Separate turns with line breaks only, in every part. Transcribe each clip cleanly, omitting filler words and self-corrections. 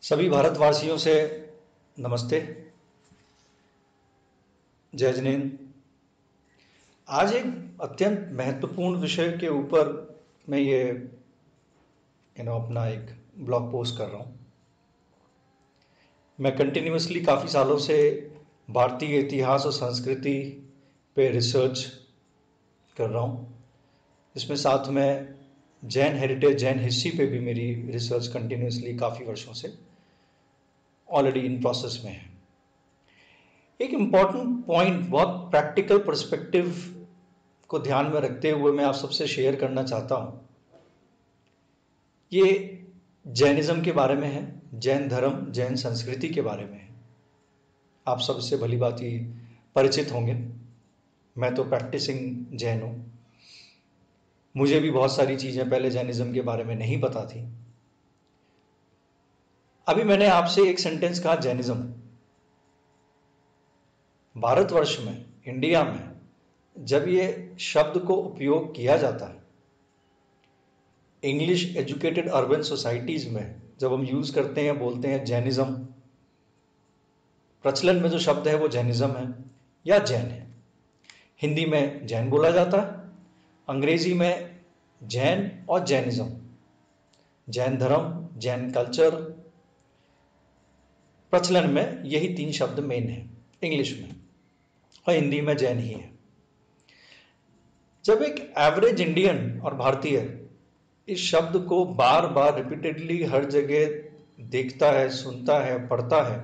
सभी भारतवासियों से नमस्ते। जय जिनेंद्र। आज एक अत्यंत महत्वपूर्ण विषय के ऊपर मैं ये अपना एक ब्लॉग पोस्ट कर रहा हूँ। मैं कंटिन्यूसली काफ़ी सालों से भारतीय इतिहास और संस्कृति पे रिसर्च कर रहा हूँ। इसमें साथ में जैन हेरिटेज, जैन हिस्ट्री पे भी मेरी रिसर्च कंटिन्यूसली काफ़ी वर्षों से ऑलरेडी इन प्रोसेस में है। एक इम्पॉर्टेंट पॉइंट, बहुत प्रैक्टिकल पर्सपेक्टिव को ध्यान में रखते हुए मैं आप सबसे शेयर करना चाहता हूँ। ये जैनिज़्म के बारे में है, जैन धर्म, जैन संस्कृति के बारे में है। आप सब इससे भली भांति परिचित होंगे। मैं तो प्रैक्टिसिंग जैन हूँ। मुझे भी बहुत सारी चीज़ें पहले जैनिज़्म के बारे में नहीं पता थी। अभी मैंने आपसे एक सेंटेंस कहा जैनिज़्म। भारतवर्ष में, इंडिया में जब ये शब्द को उपयोग किया जाता है, इंग्लिश एजुकेटेड अर्बन सोसाइटीज़ में जब हम यूज़ करते हैं, बोलते हैं जैनिज़्म, प्रचलन में जो शब्द है वो जैनिज़्म है या जैन है। हिंदी में जैन बोला जाता है, अंग्रेजी में जैन और जैनिज़्म, जैन धर्म, जैन कल्चर, प्रचलन में यही तीन शब्द मेन है इंग्लिश में, और हिंदी में जैन ही है। जब एक एवरेज इंडियन और भारतीय इस शब्द को बार बार रिपीटेडली हर जगह देखता है, सुनता है, पढ़ता है,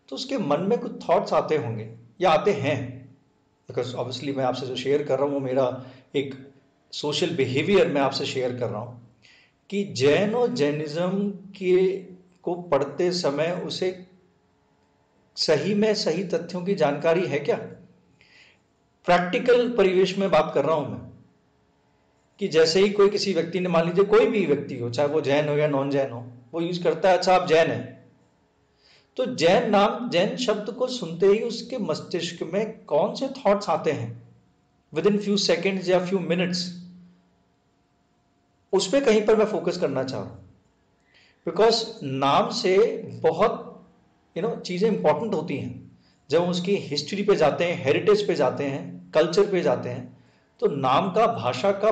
तो उसके मन में कुछ थॉट्स आते होंगे या आते हैं। बिकॉज ऑब्वियसली मैं आपसे जो शेयर कर रहा हूँ वो मेरा एक सोशल बिहेवियर मैं आपसे शेयर कर रहा हूँ कि जैन और जैनिज़्म के को पढ़ते समय उसे सही में सही तथ्यों की जानकारी है क्या। प्रैक्टिकल परिवेश में बात कर रहा हूं मैं कि जैसे ही कोई किसी व्यक्ति ने, मान लीजिए कोई भी व्यक्ति हो, चाहे वो जैन हो या नॉन जैन हो, वो यूज करता है अच्छा आप जैन है, तो जैन नाम, जैन शब्द को सुनते ही उसके मस्तिष्क में कौन से थॉट्स आते हैं विद इन फ्यू सेकेंड्स या फ्यू मिनट्स, उस पर कहीं पर मैं फोकस करना चाह रहा हूं। बिकॉज नाम से बहुत चीजें इंपॉर्टेंट होती हैं। जब हम उसकी हिस्ट्री पे जाते हैं, हेरिटेज पे जाते हैं, कल्चर पे जाते हैं, तो नाम का, भाषा का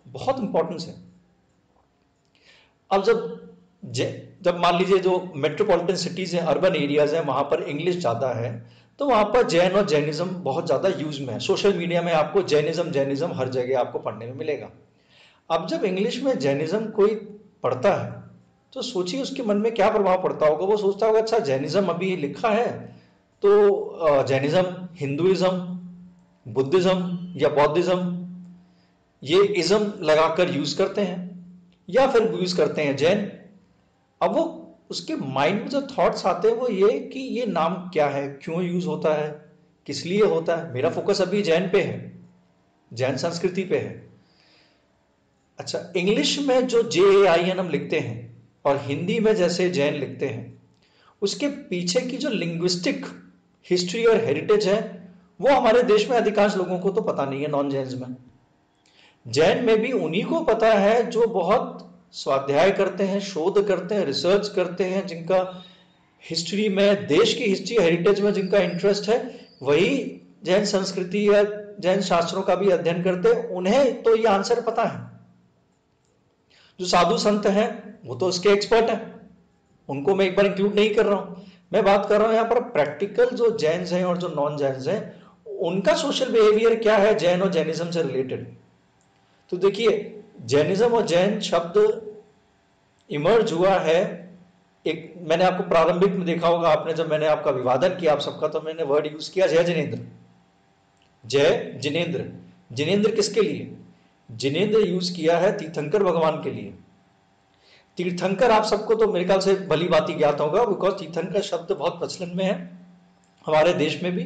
बहुत इंपॉर्टेंस है। अब जब मान लीजिए जो मेट्रोपॉलिटन सिटीज हैं, अर्बन एरियाज हैं, वहां पर इंग्लिश ज्यादा है, तो वहां पर जैन और जैनिज्म बहुत ज्यादा यूज में है। सोशल मीडिया में आपको जैनिज्म हर जगह आपको पढ़ने में मिलेगा। अब जब इंग्लिश में जैनिज्म कोई पढ़ता है तो सोचिए उसके मन में क्या प्रभाव पड़ता होगा। वो सोचता होगा अच्छा जैनिज्म अभी लिखा है तो जैनिज्म, हिंदुइज्म, बुद्धिज्म या बौद्धिज्म, ये इज्म लगाकर यूज करते हैं या फिर यूज करते हैं जैन। अब वो उसके माइंड में जो थॉट्स आते हैं वो ये कि ये नाम क्या है, क्यों यूज होता है, किस लिए होता है। मेरा फोकस अभी जैन पे है, जैन संस्कृति पे है। अच्छा, इंग्लिश में जो JAIN हम लिखते हैं और हिंदी में जैसे जैन लिखते हैं, उसके पीछे की जो लिंग्विस्टिक हिस्ट्री और हेरिटेज है वो हमारे देश में अधिकांश लोगों को तो पता नहीं है। नॉन जैन्स में, जैन में भी उन्हीं को पता है जो बहुत स्वाध्याय करते हैं, शोध करते हैं, रिसर्च करते हैं, जिनका हिस्ट्री में, देश की हिस्ट्री, हेरिटेज में जिनका इंटरेस्ट है, वही जैन संस्कृति या जैन शास्त्रों का भी अध्ययन करते हैं। उन्हें तो ये आंसर पता है। जो साधु संत हैं वो तो उसके एक्सपर्ट हैं, उनको मैं एक बार इंक्लूड नहीं कर रहा हूं। मैं बात कर रहा हूं यहां पर प्रैक्टिकल जो जैन्स हैं और जो नॉन जैन्स हैं, उनका सोशल बिहेवियर क्या है जैन और जैनिज्म से रिलेटेड। तो देखिए, जैनिज्म और जैन शब्द इमर्ज हुआ है एक, मैंने आपको प्रारंभिक में देखा होगा आपने, जब मैंने आपका अभिवादन किया आप सबका, तो मैंने वर्ड यूज किया जय जिनेंद्र। जय जिनेंद्र, जिनेंद्र किसके लिए? जिनेंद्र यूज किया है तीर्थंकर भगवान के लिए। तीर्थंकर आप सबको तो मेरे ख्याल से भली बात ही ज्ञात होगा, बिकॉज तीर्थंकर शब्द बहुत प्रचलन में है हमारे देश में भी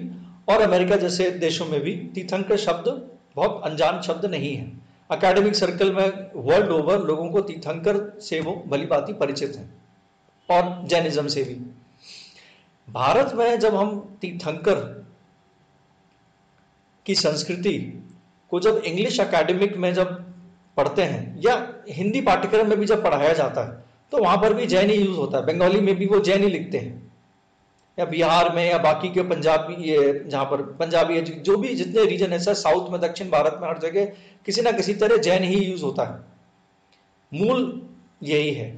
और अमेरिका जैसे देशों में भी। तीर्थंकर शब्द बहुत अनजान शब्द नहीं है। एकेडमिक सर्कल में वर्ल्ड ओवर लोगों को तीर्थंकर से वो भली बात ही परिचित है, और जैनिज्म से भी। भारत में जब हम तीर्थंकर की संस्कृति को जब इंग्लिश एकेडमिक में जब पढ़ते हैं या हिंदी पाठ्यक्रम में भी जब पढ़ाया जाता है, तो वहां पर भी जैन ही यूज होता है, बंगाली में भी वो जैन ही लिखते हैं, या बिहार में या बाकी के पंजाबी, ये जहां पर पंजाबी है, जो भी जितने रीजन है, साउथ में, दक्षिण भारत में, हर जगह किसी ना किसी तरह जैन ही यूज होता है। मूल यही है।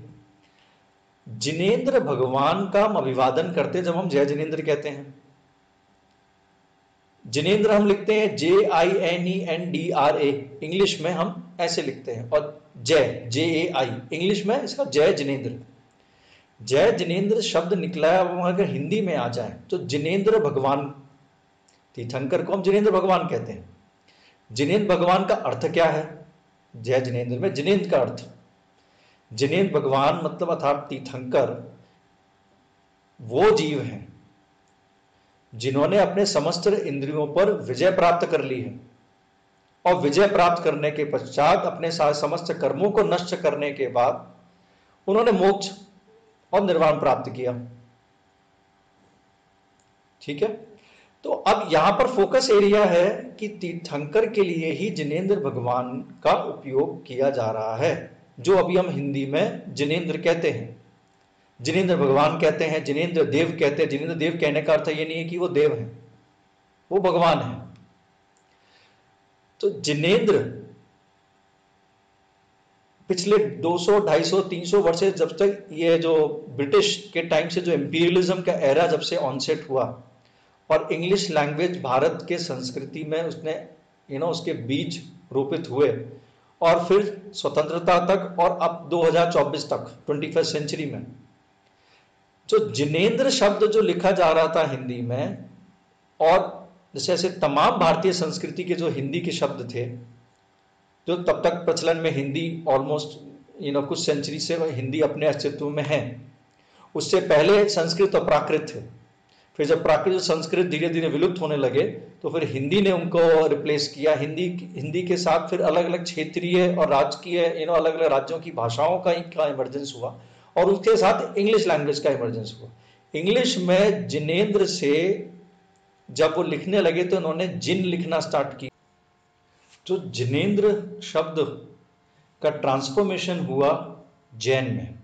जिनेंद्र भगवान का हम अभिवादन करते जब हम जय जिनेंद्र कहते हैं। जिनेंद्र हम लिखते हैं JINENDRA, इंग्लिश में हम ऐसे लिखते हैं, और जय JAI इंग्लिश में इसका जय जिनेंद्र। जय जिनेंद्र शब्द निकला है, वो अगर हिंदी में आ जाए तो जिनेंद्र भगवान, तीर्थंकर को हम जिनेंद्र भगवान कहते हैं। जिनेंद्र भगवान का अर्थ क्या है? जय जिनेंद्र में जिनेंद्र का अर्थ, जिनेंद्र भगवान मतलब अर्थात तीर्थंकर वो जीव हैं जिन्होंने अपने समस्त इंद्रियों पर विजय प्राप्त कर ली है, और विजय प्राप्त करने के पश्चात अपने समस्त कर्मों को नष्ट करने के बाद उन्होंने मोक्ष और निर्वाण प्राप्त किया। ठीक है, तो अब यहां पर फोकस एरिया है कि तीर्थंकर के लिए ही जिनेंद्र भगवान का उपयोग किया जा रहा है, जो अभी हम हिंदी में जिनेंद्र कहते हैं, जिनेंद्र भगवान कहते हैं, जिनेंद्र देव कहते हैं। जिनेंद्र देव कहने का अर्थ ये नहीं है कि वो देव हैं, वो भगवान है। तो जिनेंद्र पिछले 200, 250, 300 वर्ष से, जब तक ये जो ब्रिटिश के टाइम से जो इंपीरियलिज्म का एरा जब से ऑनसेट हुआ और इंग्लिश लैंग्वेज भारत के संस्कृति में उसने उसके बीज रोपित हुए, और फिर स्वतंत्रता तक और अब 2024 तक 21st सेंचुरी में जो जिनेंद्र शब्द जो लिखा जा रहा था हिंदी में, और जैसे ऐसे तमाम भारतीय संस्कृति के जो हिंदी के शब्द थे जो तब तक प्रचलन में, हिंदी ऑलमोस्ट कुछ सेंचुरी से हिंदी अपने अस्तित्व में है। उससे पहले संस्कृत और प्राकृत थे, फिर जब प्राकृत और संस्कृत धीरे धीरे विलुप्त होने लगे तो फिर हिंदी ने उनको रिप्लेस किया। हिंदी के साथ फिर अलग अलग क्षेत्रीय और राजकीय अलग अलग राज्यों की भाषाओं का इमर्जेंस हुआ, और उसके साथ इंग्लिश लैंग्वेज का इमर्जेंस हुआ। इंग्लिश में जिनेंद्र से जब वो लिखने लगे तो उन्होंने जिन लिखना स्टार्ट किया। तो जिनेंद्र शब्द का ट्रांसफॉर्मेशन हुआ जैन में,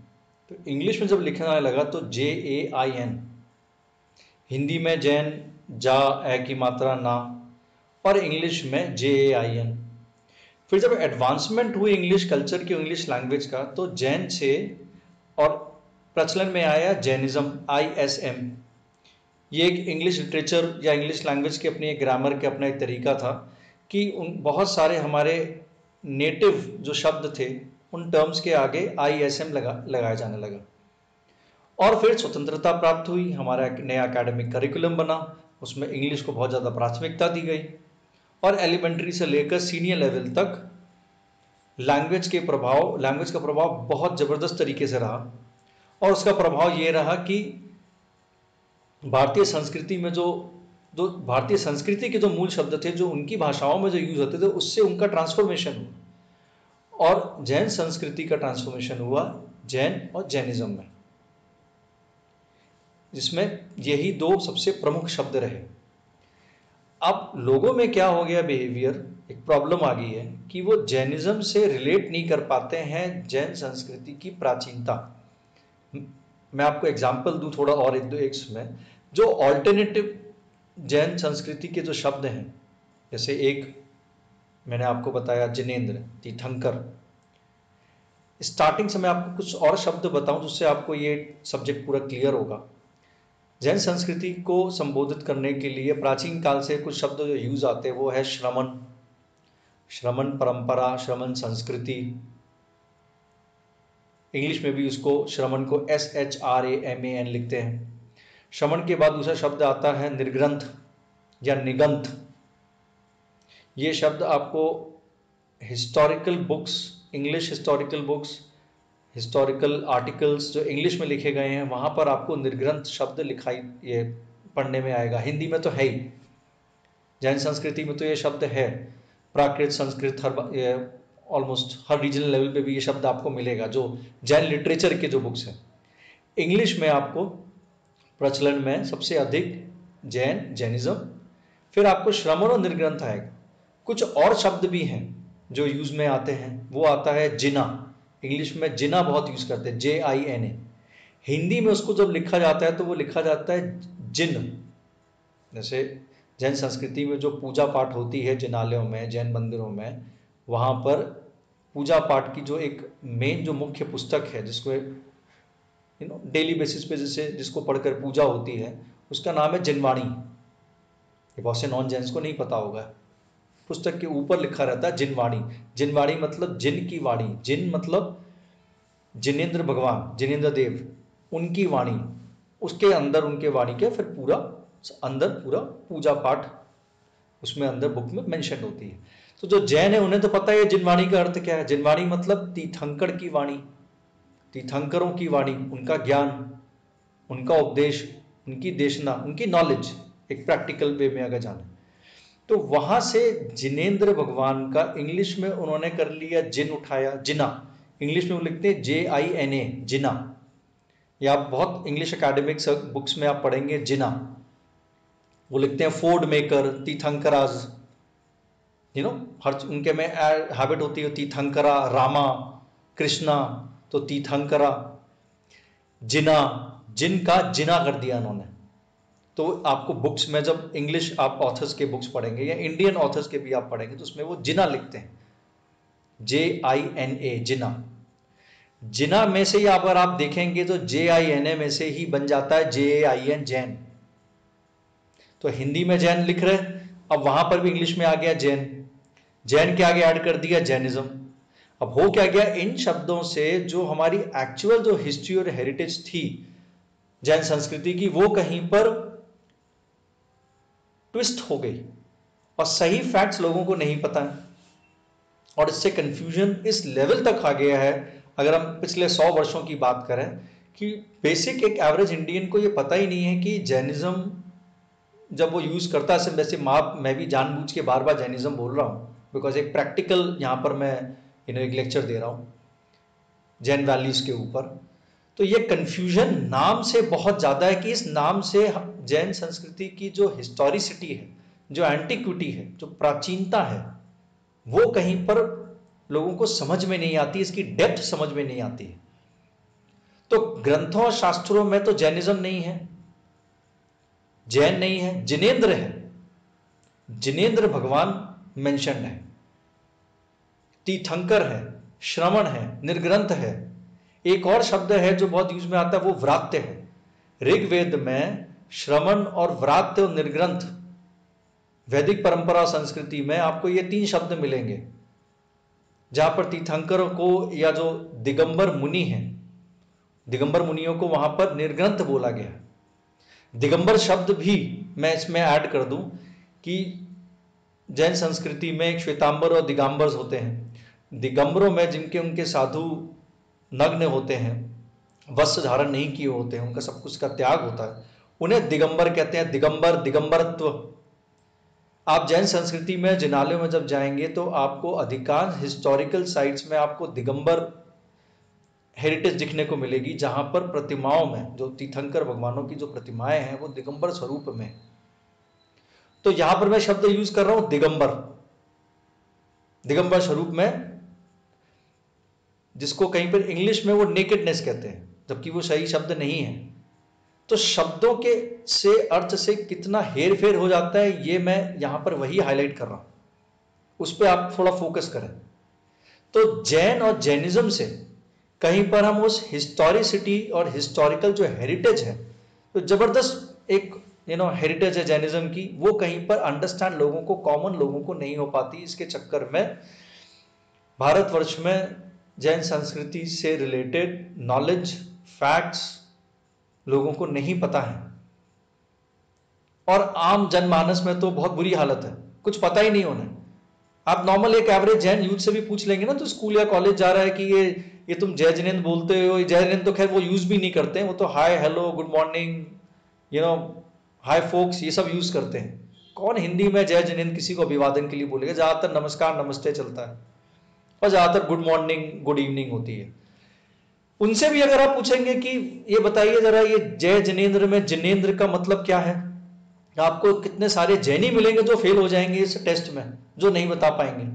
तो इंग्लिश में जब लिखना लगा तो JAIN, हिंदी में जैन जा ए की मात्रा ना, और इंग्लिश में JAIN। फिर जब एडवांसमेंट हुई इंग्लिश कल्चर की, इंग्लिश लैंग्वेज का, तो जैन से और प्रचलन में आया जैनिज्म, ISM। ये एक इंग्लिश लिटरेचर या इंग्लिश लैंग्वेज के अपनी एक ग्रामर के अपना एक तरीका था कि बहुत सारे हमारे नेटिव जो शब्द थे उन टर्म्स के आगे ISM लगाया जाने लगा। और फिर स्वतंत्रता प्राप्त हुई, हमारा एक नया एकेडमिक करिकुलम बना, उसमें इंग्लिश को बहुत ज़्यादा प्राथमिकता दी गई, और एलिमेंट्री से लेकर सीनियर लेवल तक लैंग्वेज का प्रभाव बहुत ज़बरदस्त तरीके से रहा। और उसका प्रभाव ये रहा कि भारतीय संस्कृति में जो भारतीय संस्कृति के जो मूल शब्द थे जो उनकी भाषाओं में जो यूज होते थे, उससे उनका ट्रांसफॉर्मेशन हुआ, और जैन संस्कृति का ट्रांसफॉर्मेशन हुआ जैन और जैनिज्म में, जिसमें यही दो सबसे प्रमुख शब्द रहे। अब लोगों में क्या हो गया बिहेवियर, एक प्रॉब्लम आ गई है कि वो जैनिज्म से रिलेट नहीं कर पाते हैं जैन संस्कृति की प्राचीनता। मैं आपको एग्जांपल दूं थोड़ा और एक में, जो ऑल्टरनेटिव जैन संस्कृति के जो शब्द हैं, जैसे एक मैंने आपको बताया जिनेंद्र, तीर्थंकर। स्टार्टिंग से मैं आपको कुछ और शब्द बताऊं जिससे आपको ये सब्जेक्ट पूरा क्लियर होगा। जैन संस्कृति को संबोधित करने के लिए प्राचीन काल से कुछ शब्द जो यूज आते हैं वो है श्रमण, श्रमण परंपरा, श्रमण संस्कृति। इंग्लिश में भी उसको श्रमण को SHRAMAN लिखते हैं। श्रमण के बाद दूसरा शब्द आता है निर्ग्रंथ या निगंथ। ये शब्द आपको historical books, English historical books, historical articles जो इंग्लिश में लिखे गए हैं वहाँ पर आपको निर्ग्रंथ शब्द ये पढ़ने में आएगा। हिंदी में तो है ही, जैन संस्कृति में तो ये शब्द है, प्राकृत, संस्कृत, ऑलमोस्ट हर रीजनल लेवल पे भी ये शब्द आपको मिलेगा जो जैन लिटरेचर के जो बुक्स हैं। इंग्लिश में आपको प्रचलन में सबसे अधिक जैनिज्म, फिर आपको श्रमण और निर्ग्रंथ आएगा। कुछ और शब्द भी हैं जो यूज में आते हैं, वो आता है जिना, इंग्लिश में जिना बहुत यूज करते हैं, JINA। हिंदी में उसको जब लिखा जाता है तो वो लिखा जाता है जिन। जैसे जैन संस्कृति में जो पूजा पाठ होती है जिनालयों में, जैन मंदिरों में, वहाँ पर पूजा पाठ की जो एक मेन जो मुख्य पुस्तक है, जिसको डेली बेसिस पे जैसे जिसको पढ़कर पूजा होती है, उसका नाम है जिनवाणी। ये बहुत से नॉन जैन्स को नहीं पता होगा। पुस्तक के ऊपर लिखा रहता है जिनवाणी। जिनवाणी मतलब जिन की वाणी, जिन मतलब जिनेन्द्र भगवान, जिनेन्द्र देव, उनकी वाणी, उसके अंदर उनके वाणी के फिर पूरा अंदर पूरा पूजा पाठ उसमें अंदर बुक में मेंशन होती है। तो जो जैन है उन्हें तो पता है जिनवाणी का अर्थ क्या है। जिनवाणी मतलब तीर्थंकर की वाणी, तीर्थंकरों की वाणी, उनका ज्ञान, उनका उपदेश, उनकी देशना, उनकी नॉलेज, एक प्रैक्टिकल वे में अगर जाने तो वहां से जिनेन्द्र भगवान का इंग्लिश में उन्होंने कर लिया जिन उठाया, जिना। इंग्लिश में वो लिखते हैं JINA, जिना। या आप बहुत इंग्लिश एकेडमिक बुक्स में आप पढ़ेंगे जिना, वो लिखते हैं फोर्ड मेकर, तीर्थंकराज, हर उनके में हैबिट होती है तीर्थंकरा, रामा, कृष्णा, तो तीर्थंकरा, जिना, जिन का जिना कर दिया उन्होंने। तो आपको बुक्स में जब इंग्लिश आप ऑथर्स के बुक्स पढ़ेंगे या इंडियन ऑथर्स के भी आप पढ़ेंगे तो उसमें वो जिना लिखते हैं, JINA, जिना। जिना में से ही अगर आप देखेंगे तो JINA में से ही बन जाता है JAIN, जैन। तो हिंदी में जैन लिख रहे, अब वहां पर भी इंग्लिश में आ गया जैन। जैन के आगे ऐड कर दिया जैनिज्म। अब हो क्या गया, इन शब्दों से जो हमारी एक्चुअल जो हिस्ट्री और हेरिटेज थी जैन संस्कृति की, वो कहीं पर ट्विस्ट हो गई और सही फैक्ट्स लोगों को नहीं पता है, और इससे कंफ्यूजन इस लेवल तक आ गया है। अगर हम पिछले 100 वर्षों की बात करें कि बेसिक एक एवरेज इंडियन को ये पता ही नहीं है कि जैनिज्म जब वो यूज करता है, वैसे मैं भी जानबूझ के बार बार जैनिज्म बोल रहा हूँ बिकॉज एक प्रैक्टिकल यहाँ पर मैं एक लेक्चर दे रहा हूँ जैन वैल्यूज के ऊपर। तो ये कंफ्यूजन नाम से बहुत ज्यादा है कि इस नाम से जैन संस्कृति की जो हिस्टोरिसिटी है, जो एंटिक्विटी है, जो प्राचीनता है, वो कहीं पर लोगों को समझ में नहीं आती, इसकी डेप्थ समझ में नहीं आती है। तो ग्रंथों और शास्त्रों में तो जैनिज्म नहीं है, जैन नहीं है, जिनेन्द्र है, जिनेन्द्र भगवान मेंशन्ड है, तीर्थंकर है, श्रवण है, निर्ग्रंथ है। एक और शब्द है जो बहुत यूज में आता है, वो व्रात्य है। ऋग्वेद में श्रवण और व्रात्य और निर्ग्रंथ, वैदिक परंपरा संस्कृति में आपको ये 3 शब्द मिलेंगे, जहां पर तीर्थंकरों को या जो दिगंबर मुनि हैं, दिगंबर मुनियों को वहां पर निर्ग्रंथ बोला गया। दिगंबर शब्द भी मैं इसमें ऐड कर दूं कि जैन संस्कृति में एक श्वेतांबर और दिगंबर्स होते हैं। दिगंबरों में जिनके उनके साधु नग्न होते हैं, वस्त्र धारण नहीं किए होते हैं, उनका सब कुछ का त्याग होता है, उन्हें दिगंबर कहते हैं। दिगंबर, दिगंबरत्व। आप जैन संस्कृति में जिनालयों में जब जाएंगे तो आपको अधिकांश हिस्टोरिकल साइट्स में आपको दिगंबर हेरिटेज दिखने को मिलेगी, जहां पर प्रतिमाओं में जो तीर्थंकर भगवानों की जो प्रतिमाएं हैं वो दिगंबर स्वरूप में। तो यहां पर मैं शब्द यूज कर रहा हूं दिगंबर, दिगंबर स्वरूप में, जिसको कहीं पर इंग्लिश में वो नेकेडनेस कहते हैं, जबकि वो सही शब्द नहीं है। तो शब्दों के से अर्थ से कितना हेर फेर हो जाता है, ये मैं यहां पर वही हाईलाइट कर रहा हूं, उस पर आप थोड़ा फोकस करें। तो जैन और जैनिज्म से कहीं पर हम उस हिस्टोरिसिटी और हिस्टोरिकल जो हेरिटेज है, तो जबरदस्त एक हेरिटेज है जैनिज्म की, वो कहीं पर अंडरस्टैंड लोगों को, कॉमन लोगों को नहीं हो पाती। इसके चक्कर में भारतवर्ष में जैन संस्कृति से रिलेटेड नॉलेज, फैक्ट्स लोगों को नहीं पता है, और आम जनमानस में तो बहुत बुरी हालत है, कुछ पता ही नहीं उन्हें। आप नॉर्मल एक एवरेज जैन यूथ से भी पूछ लेंगे ना, तो स्कूल या कॉलेज जा रहा है कि ये तुम जय जिनेन्द्र बोलते हो, जय जिनेन्द्र तो खैर वो यूज भी नहीं करते हैं, वो तो हाय, हेलो, गुड मॉर्निंग, हाय फोक्स, ये सब यूज करते हैं। कौन हिंदी में जय जिनेन्द्र किसी को अभिवादन के लिए बोलेगा? ज्यादातर नमस्कार, नमस्ते चलता है, और ज्यादातर गुड मॉर्निंग, गुड इवनिंग होती है। उनसे भी अगर आप पूछेंगे कि ये बताइए जरा, ये जय जिनेन्द्र में जिनेन्द्र का मतलब क्या है, आपको कितने सारे जैनी मिलेंगे जो फेल हो जाएंगे इस टेस्ट में, जो नहीं बता पाएंगे।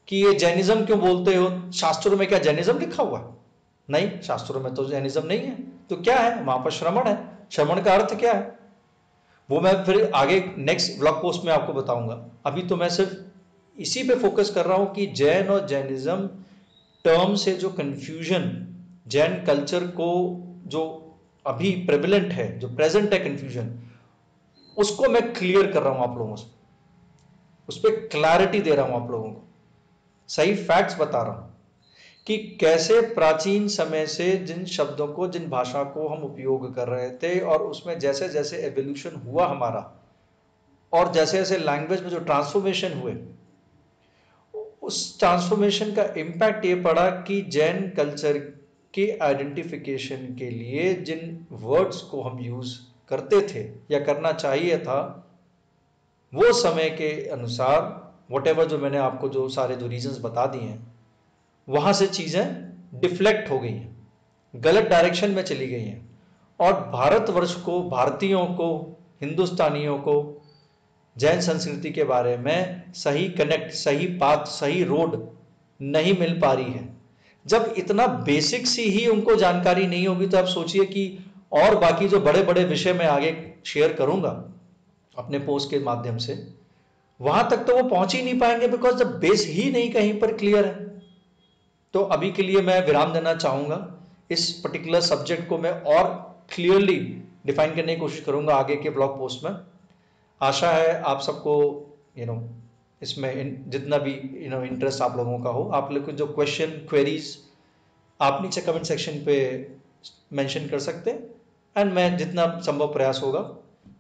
कि ये जैनिज्म क्यों बोलते हो, शास्त्रों में क्या जैनिज्म लिखा हुआ है? नहीं, शास्त्रों में तो जैनिज्म नहीं है। तो क्या है वहां पर? श्रमण है। श्रमण का अर्थ क्या है वो मैं फिर आगे नेक्स्ट ब्लॉग पोस्ट में आपको बताऊंगा। अभी तो मैं सिर्फ इसी पे फोकस कर रहा हूं कि जैन और जैनिज्म टर्म से जो कंफ्यूजन जैन कल्चर को जो अभी प्रेवलेंट है, जो प्रेजेंट है कंफ्यूजन, उसको मैं क्लियर कर रहा हूं आप लोगों से, उस पर क्लैरिटी दे रहा हूं आप लोगों को, सही फैक्ट्स बता रहा हूं कि कैसे प्राचीन समय से जिन शब्दों को, जिन भाषा को हम उपयोग कर रहे थे और उसमें जैसे जैसे एवोल्यूशन हुआ हमारा और जैसे जैसे लैंग्वेज में जो ट्रांसफॉर्मेशन हुए, उस ट्रांसफॉर्मेशन का इम्पैक्ट ये पड़ा कि जैन कल्चर के आइडेंटिफिकेशन के लिए जिन वर्ड्स को हम यूज करते थे या करना चाहिए था, वो समय के अनुसार वॉटेवर जो मैंने आपको जो सारे जो रीजंस बता दिए हैं, वहां से चीजें डिफ्लेक्ट हो गई हैं, गलत डायरेक्शन में चली गई हैं और भारतवर्ष को, भारतीयों को, हिंदुस्तानियों को जैन संस्कृति के बारे में सही कनेक्ट, सही पाथ, सही रोड नहीं मिल पा रही है। जब इतना बेसिक सी ही उनको जानकारी नहीं होगी तो आप सोचिए कि और बाकी जो बड़े बड़े विषय मैं आगे शेयर करूंगा अपने पोस्ट के माध्यम से, वहां तक तो वो पहुंच ही नहीं पाएंगे, बिकॉज द बेस ही नहीं कहीं पर क्लियर है। तो अभी के लिए मैं विराम देना चाहूंगा। इस पर्टिकुलर सब्जेक्ट को मैं और क्लियरली डिफाइन करने की कोशिश करूंगा आगे के ब्लॉग पोस्ट में। आशा है आप सबको इसमें जितना भी इंटरेस्ट आप लोगों का हो, आप लोग को जो क्वेश्चन, क्वेरीज आप नीचे कमेंट सेक्शन पे मेंशन कर सकते हैं, एंड मैं जितना संभव प्रयास होगा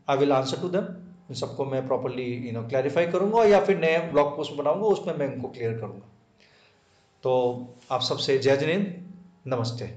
I will answer to them. इन सबको मैं प्रॉपरली क्लैरिफाई करूंगा या फिर नए ब्लॉग पोस्ट बनाऊंगा, उसमें मैं इनको क्लियर करूंगा। तो आप सबसे जय जिनेंद्र, नमस्ते।